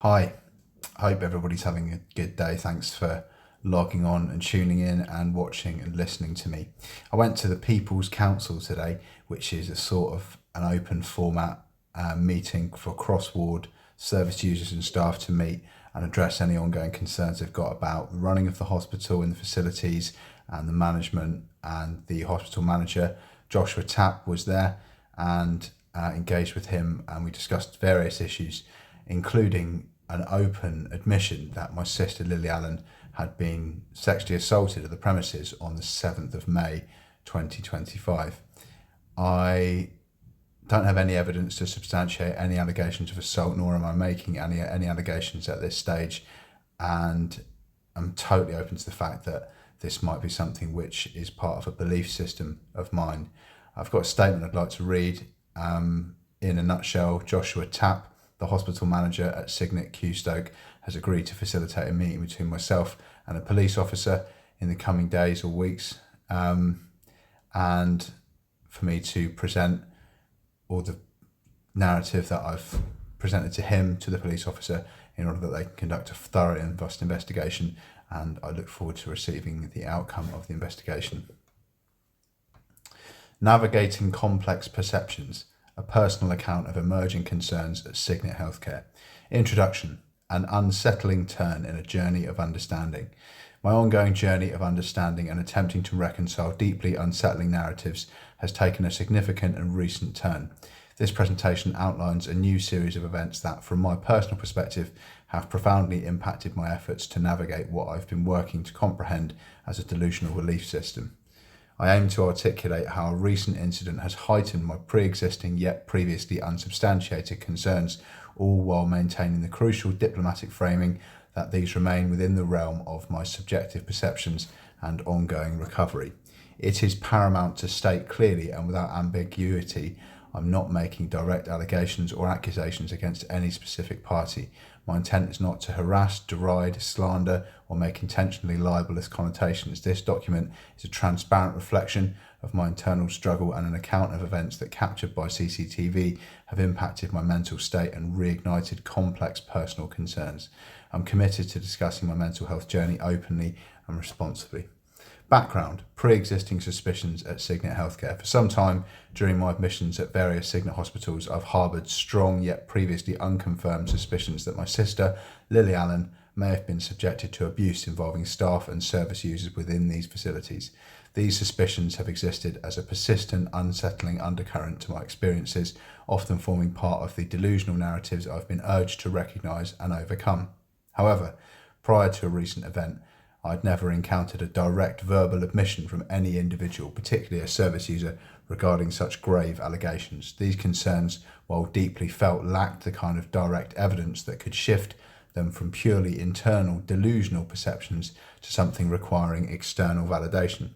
Hi, hope everybody's having a good day. Thanks for logging on and tuning in and watching and listening to me. I went to the People's Council today, which is a sort of an open format meeting for cross-ward service users and staff to meet and address any ongoing concerns they've got about the running of the hospital and the facilities and the management. And the hospital manager, Joshua Tapp, was there and engaged with him, and we discussed various issues, including an open admission that my sister Lily Allen had been sexually assaulted at the premises on the 7th of May 2025. I don't have any evidence to substantiate any allegations of assault, nor am I making any allegations at this stage, and I'm totally open to the fact that this might be something which is part of a belief system of mine. I've got a statement I'd like to read. In a nutshell, Joshua Tapp, the hospital manager at Signet Stoke, has agreed to facilitate a meeting between myself and a police officer in the coming days or weeks, and for me to present all the narrative that I've presented to him to the police officer in order that they can conduct a thorough and vast investigation, and I look forward to receiving the outcome of the investigation. Navigating complex perceptions, a personal account of emerging concerns at Signet Healthcare. Introduction, an unsettling turn in a journey of understanding. My ongoing journey of understanding and attempting to reconcile deeply unsettling narratives has taken a significant and recent turn. This presentation outlines a new series of events that, from my personal perspective, have profoundly impacted my efforts to navigate what I've been working to comprehend as a delusional belief system. I aim to articulate how a recent incident has heightened my pre-existing yet previously unsubstantiated concerns, all while maintaining the crucial diplomatic framing that these remain within the realm of my subjective perceptions and ongoing recovery. It is paramount to state clearly and without ambiguity, I'm not making direct allegations or accusations against any specific party. My intent is not to harass, deride, slander, or make intentionally libelous connotations. This document is a transparent reflection of my internal struggle and an account of events that, captured by CCTV, have impacted my mental state and reignited complex personal concerns. I'm committed to discussing my mental health journey openly and responsibly. Background: pre-existing suspicions at Signet Healthcare. For some time during my admissions at various Signet hospitals, I've harboured strong yet previously unconfirmed suspicions that my sister, Lily Allen, may have been subjected to abuse involving staff and service users within these facilities. These suspicions have existed as a persistent, unsettling undercurrent to my experiences, often forming part of the delusional narratives I've been urged to recognise and overcome. However, prior to a recent event, I'd never encountered a direct verbal admission from any individual, particularly a service user, regarding such grave allegations. These concerns, while deeply felt, lacked the kind of direct evidence that could shift them from purely internal, delusional perceptions to something requiring external validation.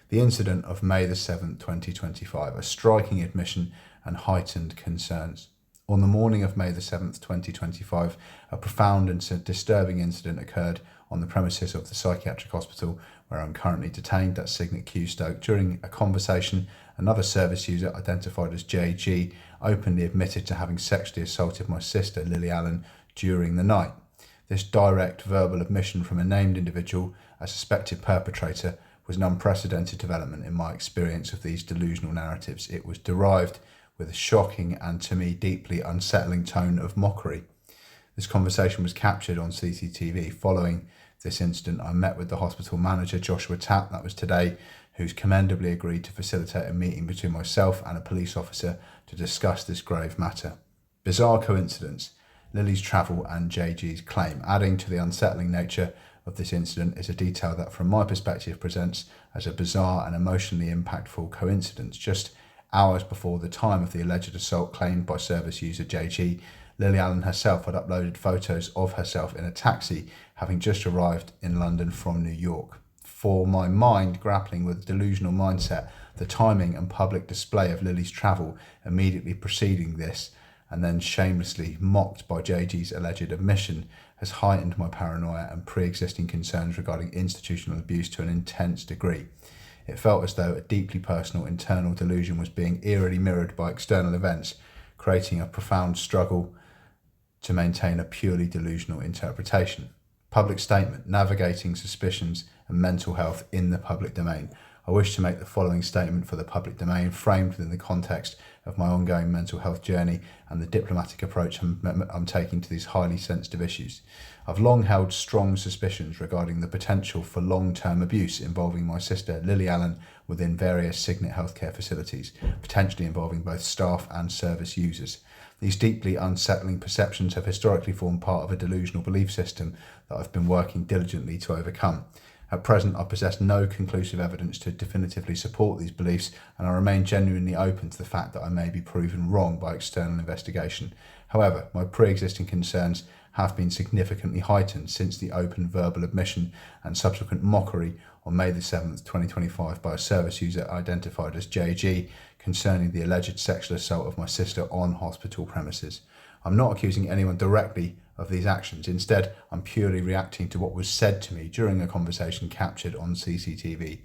The incident of May the 7th, 2025, a striking admission and heightened concerns. On the morning of May the 7th, 2025, a profound and disturbing incident occurred on the premises of the psychiatric hospital where I'm currently detained at Signet Stoke. During a conversation, another service user, identified as JG, openly admitted to having sexually assaulted my sister, Lily Allen, during the night. This direct verbal admission from a named individual, a suspected perpetrator, was an unprecedented development in my experience of these delusional narratives. It was derived with a shocking and, to me, deeply unsettling tone of mockery. This conversation was captured on CCTV. Following this incident, I met with the hospital manager, Joshua Tapp, that was today, who's commendably agreed to facilitate a meeting between myself and a police officer to discuss this grave matter. Bizarre coincidence: Lily's travel and JG's claim. Adding to the unsettling nature of this incident is a detail that, from my perspective, presents as a bizarre and emotionally impactful coincidence. Just hours before the time of the alleged assault claimed by service user JG, Lily Allen herself had uploaded photos of herself in a taxi, having just arrived in London from New York. For my mind, grappling with a delusional mindset, the timing and public display of Lily's travel immediately preceding this, and then shamelessly mocked by JG's alleged admission, has heightened my paranoia and pre-existing concerns regarding institutional abuse to an intense degree. It felt as though a deeply personal internal delusion was being eerily mirrored by external events, creating a profound struggle to maintain a purely delusional interpretation. Public statement: navigating suspicions and mental health in the public domain. I wish to make the following statement for the public domain, framed within the context of my ongoing mental health journey and the diplomatic approach I'm taking to these highly sensitive issues. I've long held strong suspicions regarding the potential for long-term abuse involving my sister Lily Allen within various Signet healthcare facilities, potentially involving both staff and service users. These deeply unsettling perceptions have historically formed part of a delusional belief system that I've been working diligently to overcome. At present, I possess no conclusive evidence to definitively support these beliefs, and I remain genuinely open to the fact that I may be proven wrong by external investigation. However, my pre-existing concerns have been significantly heightened since the open verbal admission and subsequent mockery on May the 7th, 2025 by a service user identified as JG concerning the alleged sexual assault of my sister on hospital premises. I'm not accusing anyone directly of these actions. Instead, I'm purely reacting to what was said to me during a conversation captured on CCTV.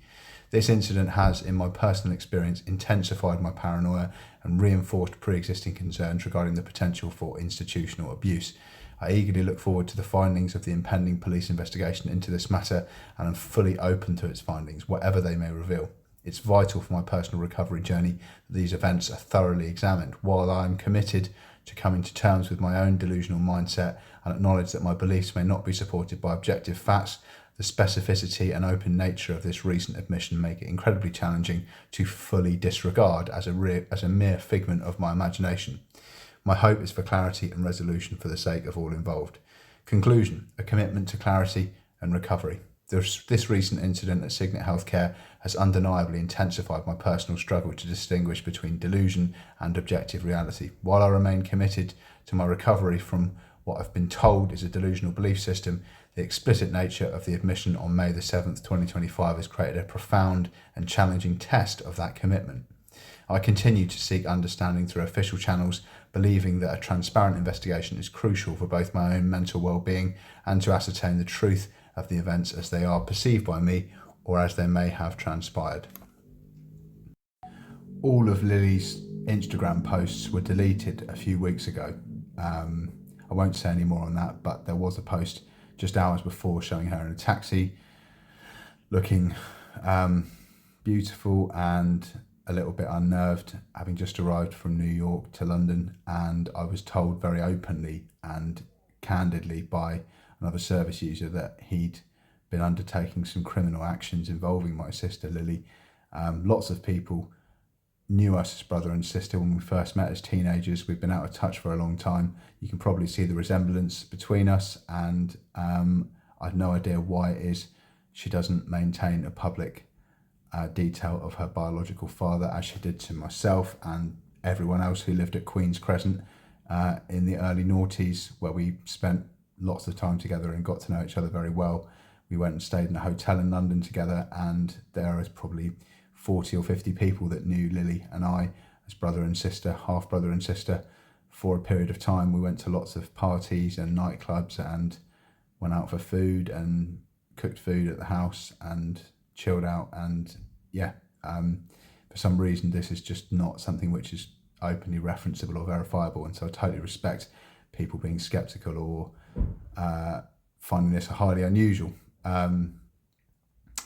This incident has, in my personal experience, intensified my paranoia and reinforced pre-existing concerns regarding the potential for institutional abuse. I eagerly look forward to the findings of the impending police investigation into this matter, and am fully open to its findings, whatever they may reveal. It's vital for my personal recovery journey that these events are thoroughly examined. While I am committed to coming to terms with my own delusional mindset and acknowledge that my beliefs may not be supported by objective facts, the specificity and open nature of this recent admission make it incredibly challenging to fully disregard as a mere figment of my imagination. My hope is for clarity and resolution for the sake of all involved. Conclusion: a commitment to clarity and recovery. This recent incident at Signet Healthcare has undeniably intensified my personal struggle to distinguish between delusion and objective reality. While I remain committed to my recovery from what I've been told is a delusional belief system, the explicit nature of the admission on May the 7th, 2025 has created a profound and challenging test of that commitment. I continue to seek understanding through official channels, believing that a transparent investigation is crucial for both my own mental well-being and to ascertain the truth of the events as they are perceived by me or as they may have transpired. All of Lily's Instagram posts were deleted a few weeks ago. I won't say any more on that, but there was a post just hours before showing her in a taxi looking beautiful and a little bit unnerved, having just arrived from New York to London, and I was told very openly and candidly by another service user that he'd been undertaking some criminal actions involving my sister Lily. Lots of people knew us as brother and sister when we first met as teenagers. We've been out of touch for a long time. You can probably see the resemblance between us, and I've no idea why it is she doesn't maintain a public detail of her biological father as she did to myself and everyone else who lived at Queen's Crescent in the early noughties, where we spent lots of time together and got to know each other very well. We went and stayed in a hotel in London together, and there was probably 40 or 50 people that knew Lily and I as brother and sister, half brother and sister, for a period of time. We went to lots of parties and nightclubs and went out for food and cooked food at the house and chilled out. And for some reason this is just not something which is openly referenceable or verifiable, and so I totally respect people being skeptical or finding this highly unusual. I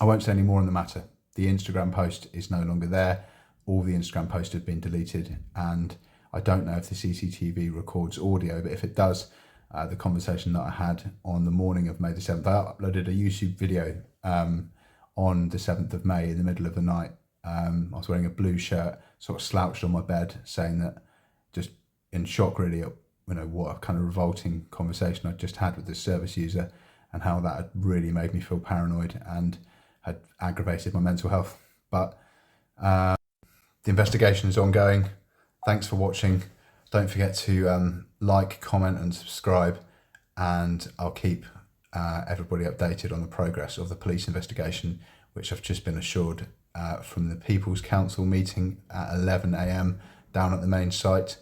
won't say any more on the matter. The Instagram post is no longer there. All the Instagram posts have been deleted, and I don't know if the CCTV records audio, but if it does, the conversation that I had on the morning of May the 7th, I uploaded a YouTube video on the 7th of May in the middle of the night. I was wearing a blue shirt, sort of slouched on my bed, saying that, just in shock really at what a kind of revolting conversation I'd just had with this service user, and how that had really made me feel paranoid and had aggravated my mental health. But the investigation is ongoing. Thanks for watching. Don't forget to like, comment and subscribe, and I'll keep everybody updated on the progress of the police investigation, which I've just been assured from the People's Council meeting at 11 a.m. down at the main site,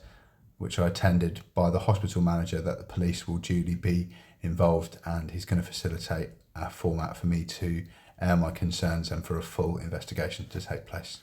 which I attended, by the hospital manager, that the police will duly be involved, and he's going to facilitate a format for me to air my concerns and for a full investigation to take place.